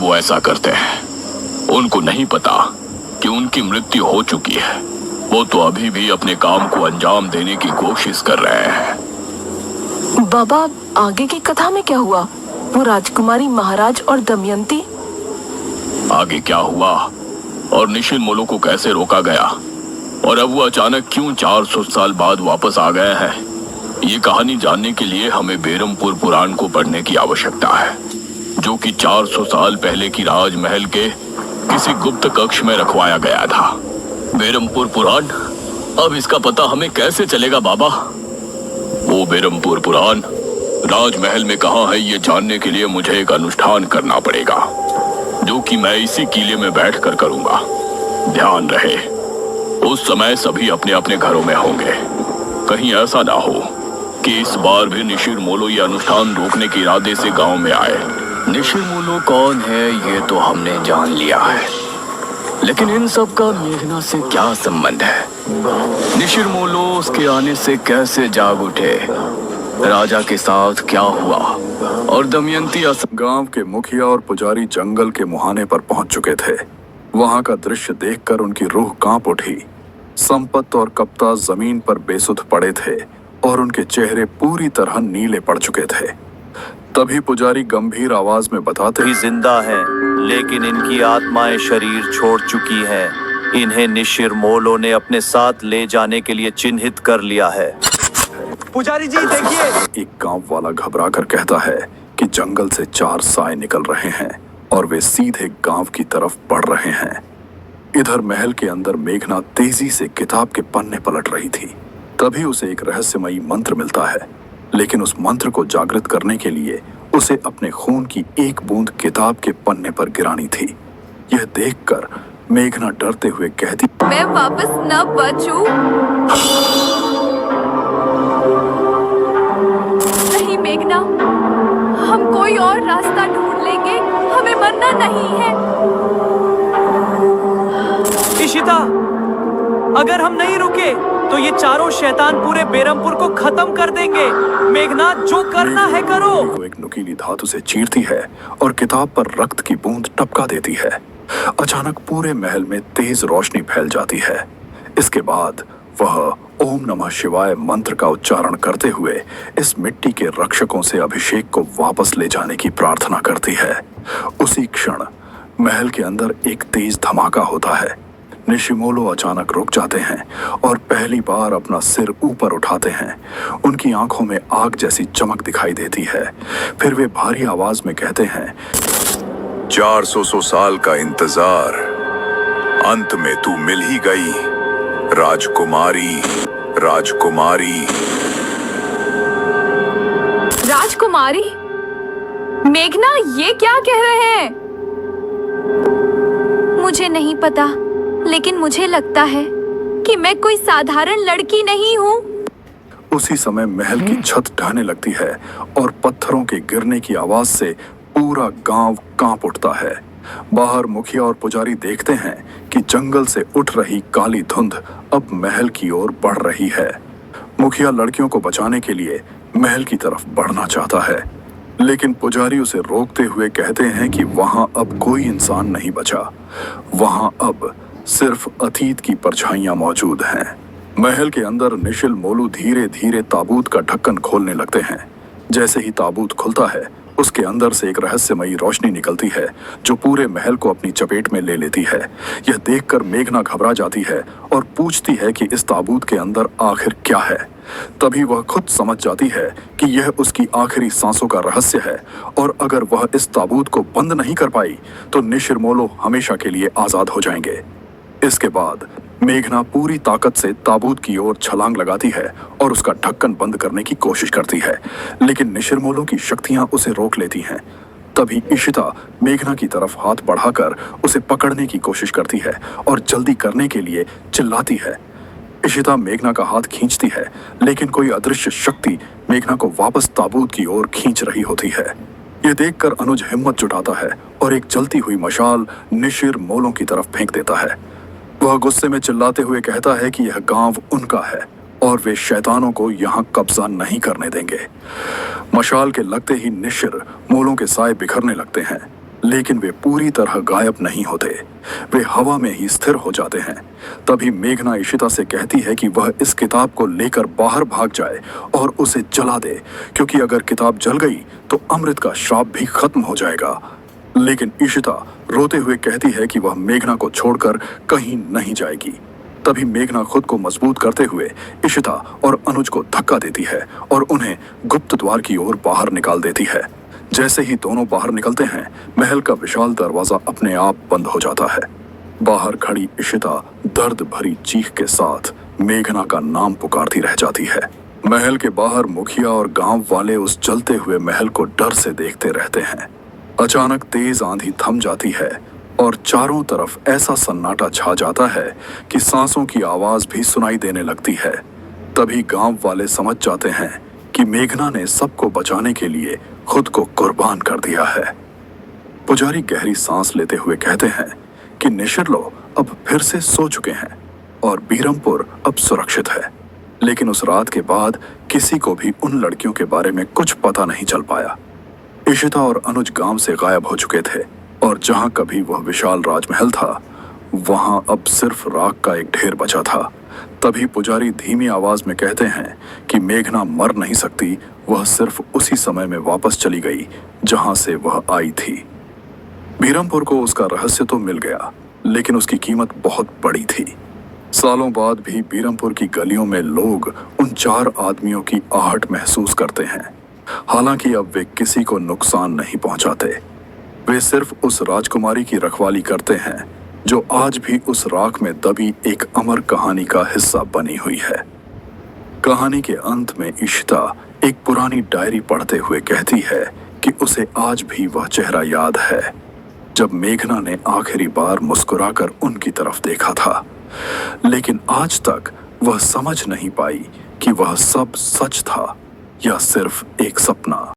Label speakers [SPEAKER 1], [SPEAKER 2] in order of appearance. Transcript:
[SPEAKER 1] वो ऐसा करते हैं। उनको नहीं पता कि उनकी मृत्यु हो चुकी है। वो तो अभी भी अपने काम को अंजाम देने की कोशिश कर रहे हैं।
[SPEAKER 2] बाबा, आगे की कथा में क्या हुआ? वो राजकुमारी महाराज और दमयंती?
[SPEAKER 1] आगे क्या हुआ और निशिल मोलो को कैसे रोका गया और अब वो अचानक क्यों 400 साल बाद वापस आ गए हैं, ये कहानी जानने के लिए हमें बेरमपुर पुराण को पढ़ने की आवश्यकता है, जो कि 400 साल पहले की राजमहल के किसी गुप्त कक्ष में रखवाया गया था। बेरमपुर पुराण? अब इसका पता हमें कैसे चलेगा बाबा? वो बेरमपुर पुराण राजमहल में कहाँ है, ये जानने के लिए मुझे एक अनुष्ठान करना पड़ेगा, जो कि मैं इसी किले में बैठकर करूंगा। ध्यान रहे, उस समय सभी अपने अपने घरों में होंगे। कहीं ऐसा ना हो कि इस बार भी निशिर मोलो ये अनुष्ठान रोकने के इरादे से गांव में आए। निशिर मोलो कौन है ये तो हमने जान लिया है, लेकिन इन सब का मेघना से क्या संबंध है? निशिर मोलो उसके आने से कैसे जाग उठे? राजा के साथ क्या हुआ? और दमयंती
[SPEAKER 3] गांव के मुखिया और पुजारी जंगल के मुहाने पर पहुंच चुके थे। वहां का दृश्य देखकर उनकी रूह कांप उठी। संपत और कप्ता जमीन पर बेसुध पड़े थे और उनके चेहरे पूरी तरह नीले पड़ चुके थे। तभी पुजारी गंभीर आवाज में बताते,
[SPEAKER 4] भी जिंदा हैं, लेकिन इनकी आत्माएं शरीर छोड़ चुकी हैं। इन्हें निशिर मोलो ने अपने साथ ले जाने के लिए चिन्हित कर लिया है।
[SPEAKER 5] पुजारी जी देखिए।
[SPEAKER 3] एक गांव वाला घबरा कर कहता है कि जंगल से 4 साए निकल रहे हैं और वे सीधे गांव की तरफ बढ़ रहे हैं। इधर महल के अंदर मेघना तेजी से किताब के पन्ने पलट रही थी। तभी उसे एक रहस्यमयी मंत्र मिलता है, लेकिन उस मंत्र को जागृत करने के लिए उसे अपने खून की एक बूंद किताब के पन्ने पर गिरानी थी। यह देखकर मेघना डरते हुए कहती,
[SPEAKER 6] मैं वापस न बचूं। नहीं मेघना, हम कोई और रास्ता ढूंढ लेंगे, हमें मरना नहीं है।
[SPEAKER 5] इशिता, अगर हम नहीं रुके तो ये चारों शैतान पूरे बेरमपुर को खत्म कर देंगे। मेघना, जो करना है करो।
[SPEAKER 3] वो एक नुकीली धातु से चीरती है और किताब पर रक्त की बूंद टपका देती है। अचानक पूरे महल में तेज रोशनी फैल जाती है। इसके बाद वह ओम नमः शिवाय मंत्र का उच्चारण करते हुए इस मिट्टी के रक्षकों से अभिषेक को वापस ले जाने की प्रार्थना करती है। उसी क्षण महल के अंदर एक तेज धमाका होता है। निशिमोलो अचानक रुक जाते हैं और पहली बार अपना सिर ऊपर उठाते हैं। उनकी आंखों में आग जैसी चमक दिखाई देती है। फिर वे भारी आवाज में कहते हैं,
[SPEAKER 7] 400 साल का इंतजार, अंत में तू मिल ही गई राजकुमारी। राजकुमारी
[SPEAKER 6] राजकुमारी? मेघना, ये क्या कह रहे हैं? मुझे नहीं पता, लेकिन मुझे लगता है कि मैं कोई साधारण लड़की नहीं हूँ।
[SPEAKER 3] उसी समय महल की छत ढहने लगती है और पत्थरों के गिरने की आवाज से पूरा गांव कांप उठता है। बाहर मुखिया और पुजारी देखते हैं कि जंगल से उठ रही काली धुंध अब महल की ओर बढ़ रही है। मुखिया लड़कियों को बचाने के लिए महल की तरफ बढ़ना चाहता है, लेकिन पुजारी उसे रोकते हुए कहते हैं कि वहां अब कोई इंसान नहीं बचा। वहां अब सिर्फ अतीत की परछाइयां मौजूद हैं। महल के अंदर निशिल मोलू धीरे धीरे ताबूत का ढक्कन खोलने लगते हैं। जैसे ही ताबूत खुलता है, उसके अंदर से एक रहस्यमयी रोशनी निकलती है जो पूरे महल को अपनी चपेट में ले लेती है। यह देखकर मेघना घबरा जाती है और पूछती है कि इस ताबूत के अंदर आखिर क्या है। तभी वह खुद समझ जाती है कि यह उसकी आखिरी सांसों का रहस्य है और अगर वह इस ताबूत को बंद नहीं कर पाई तो निशिर मोलो हमेशा के लिए आजाद हो जाएंगे। इसके बाद मेघना पूरी ताकत से ताबूत की ओर छलांग लगाती है और उसका ढक्कन बंद करने की कोशिश करती है, लेकिन निशिरमोलो की शक्तियां उसे रोक लेती हैं। तभी इशिता मेघना की तरफ हाथ बढ़ाकर उसे पकड़ने की कोशिश करती है और जल्दी करने के लिए चिल्लाती है। इशिता मेघना का हाथ खींचती है, लेकिन कोई अदृश्य शक्ति मेघना को वापस ताबूत की ओर खींच रही होती है। यह देखकर अनुज हिम्मत जुटाता है और एक जलती हुई मशाल निशिर मोलों की तरफ फेंक देता है। वह गुस्से में चिल्लाते हुए कहता है कि यह गांव उनका है और वे शैतानों को यहाँ कब्जा नहीं करने देंगे। मशाल के लगते ही निशिर मोलों के साए बिखरने लगते हैं, लेकिन वे पूरी तरह गायब नहीं होते। वे हवा में ही स्थिर हो जाते हैं। तभी मेघना इशिता से कहती है कि वह इस किताब को लेकर बाहर भाग जाए और उसे जला दे, क्योंकि अगर किताब जल गई तो अमृत का श्राप भी खत्म हो जाएगा। लेकिन इशिता रोते हुए कहती है कि वह मेघना को छोड़कर कहीं नहीं जाएगी। तभी मेघना खुद को मजबूत करते हुए इशिता और अनुज को धक्का देती है और उन्हें गुप्त द्वार की ओर बाहर निकाल देती है। जैसे ही दोनों बाहर निकलते हैं, महल का विशाल दरवाजा अपने आप बंद हो जाता है। बाहर खड़ी इशिता दर्द भरी चीख के साथ मेघना का नाम पुकारती रह जाती है। महल के बाहर मुखिया और गांव वाले उस जलते हुए महल को डर से देखते रहते हैं। अचानक तेज आंधी थम जाती है और चारों तरफ ऐसा सन्नाटा छा जाता है कि सांसों की आवाज भी सुनाई देने लगती है। तभी गांव वाले समझ जाते हैं कि मेघना ने सबको बचाने के लिए खुद को कुर्बान कर दिया है। पुजारी गहरी सांस लेते हुए कहते हैं कि निशिर्लो अब फिर से सो चुके हैं और बीरमपुर अब सुरक्षित है। लेकिन उस रात के बाद किसी को भी उन लड़कियों के बारे में कुछ पता नहीं चल पाया। इशिता और अनुज गांव से गायब हो चुके थे और जहां कभी वह विशाल राजमहल था, वहां अब सिर्फ राख का एक ढेर बचा था। तभी पुजारी धीमी आवाज में कहते हैं कि मेघना मर नहीं सकती, वह सिर्फ उसी समय में वापस चली गई जहां से वह आई थी। बीरमपुर को उसका रहस्य तो मिल गया, लेकिन उसकी कीमत बहुत बड़ी थी। सालों बाद भी बीरमपुर की गलियों में लोग उन 4 आदमियों की आहट महसूस करते हैं। हालांकि अब वे किसी को नुकसान नहीं पहुंचाते। वे सिर्फ उस राजकुमारी की रखवाली करते हैं जो आज भी उस राख में दबी एक अमर कहानी का हिस्सा बनी हुई है। कहानी के अंत में इशिता एक पुरानी डायरी पढ़ते हुए कहती है कि उसे आज भी वह चेहरा याद है जब मेघना ने आखिरी बार मुस्कुराकर उनकी तरफ देखा था। लेकिन आज तक वह समझ नहीं पाई कि वह सब सच था या सिर्फ एक सपना।